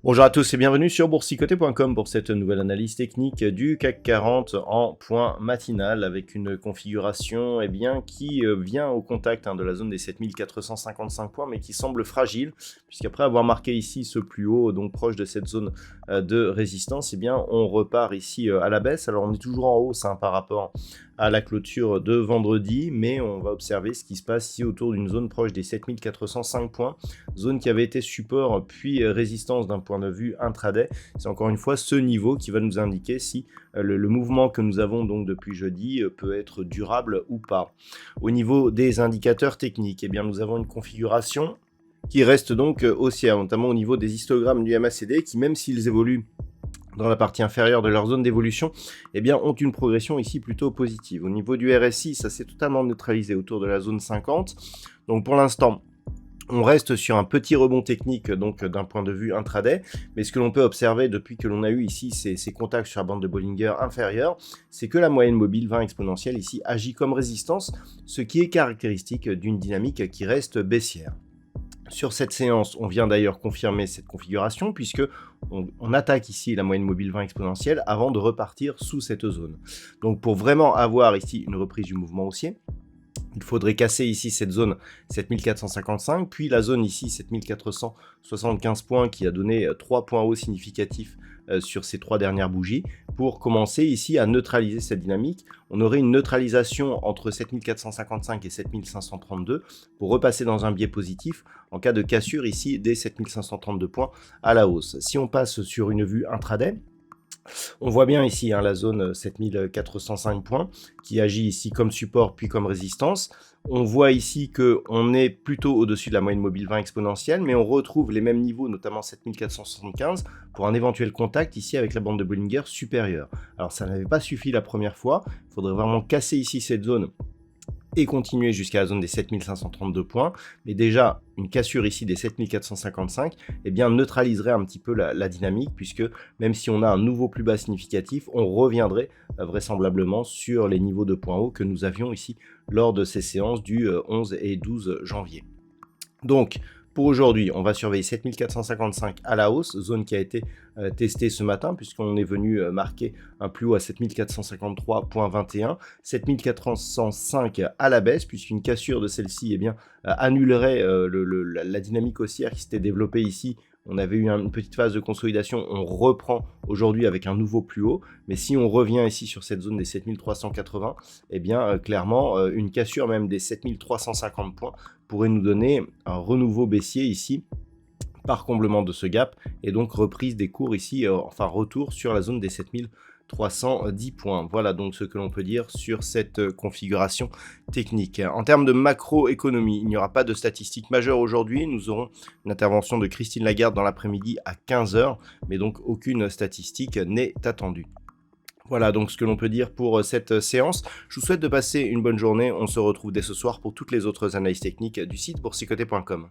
Bonjour à tous et bienvenue sur boursicoté.com pour cette nouvelle analyse technique du CAC 40 en point matinal avec une configuration qui vient au contact de la zone des 7455 points mais qui semble fragile puisqu'après avoir marqué ici ce plus haut, donc proche de cette zone de résistance, on repart ici à la baisse. Alors on est toujours en hausse par rapport à la clôture de vendredi, mais on va observer ce qui se passe ici autour d'une zone proche des 7405 points, zone qui avait été support puis résistance d'un point de vue intraday. C'est encore une fois ce niveau qui va nous indiquer si le mouvement que nous avons donc depuis jeudi peut être durable ou pas. Au niveau des indicateurs techniques, nous avons une configuration qui reste donc haussière, notamment au niveau des histogrammes du MACD qui, même s'ils évoluent dans la partie inférieure de leur zone d'évolution, ont une progression ici plutôt positive. Au niveau du RSI, ça s'est totalement neutralisé autour de la zone 50. Donc pour l'instant, on reste sur un petit rebond technique donc d'un point de vue intraday, mais ce que l'on peut observer depuis que l'on a eu ici ces contacts sur la bande de Bollinger inférieure, c'est que la moyenne mobile 20 exponentielle ici agit comme résistance, ce qui est caractéristique d'une dynamique qui reste baissière. Sur cette séance, on vient d'ailleurs confirmer cette configuration puisque on attaque ici la moyenne mobile 20 exponentielle avant de repartir sous cette zone. Donc pour vraiment avoir ici une reprise du mouvement haussier, il faudrait casser ici cette zone 7455, puis la zone ici 7475 points qui a donné 3 points hauts significatifs sur ces 3 dernières bougies. Pour commencer ici à neutraliser cette dynamique, on aurait une neutralisation entre 7455 et 7532 pour repasser dans un biais positif en cas de cassure ici des 7532 points à la hausse. Si on passe sur une vue intraday, on voit bien ici la zone 7405 points qui agit ici comme support puis comme résistance. On voit ici qu'on est plutôt au-dessus de la moyenne mobile 20 exponentielle, mais on retrouve les mêmes niveaux, notamment 7475, pour un éventuel contact ici avec la bande de Bollinger supérieure. Alors ça n'avait pas suffi la première fois, il faudrait vraiment casser ici cette zone et continuer jusqu'à la zone des 7532 points, mais déjà une cassure ici des 7455 neutraliserait un petit peu la dynamique, puisque même si on a un nouveau plus bas significatif, on reviendrait vraisemblablement sur les niveaux de points hauts que nous avions ici lors de ces séances du 11 et 12 janvier. Donc pour aujourd'hui, on va surveiller 7455 à la hausse, zone qui a été testée ce matin puisqu'on est venu marquer un plus haut à 7453.21, 7405 à la baisse puisqu'une cassure de celle-ci annulerait la dynamique haussière qui s'était développée ici. On avait eu une petite phase de consolidation, on reprend aujourd'hui avec un nouveau plus haut, mais si on revient ici sur cette zone des 7380, clairement une cassure même des 7350 points pourrait nous donner un renouveau baissier ici par comblement de ce gap et donc reprise des cours ici, retour sur la zone des 7310 points. Voilà donc ce que l'on peut dire sur cette configuration technique. En termes de macroéconomie, il n'y aura pas de statistiques majeures aujourd'hui. Nous aurons une intervention de Christine Lagarde dans l'après-midi à 15 h, mais donc aucune statistique n'est attendue. Voilà donc ce que l'on peut dire pour cette séance. Je vous souhaite de passer une bonne journée. On se retrouve dès ce soir pour toutes les autres analyses techniques du site boursicoté.com.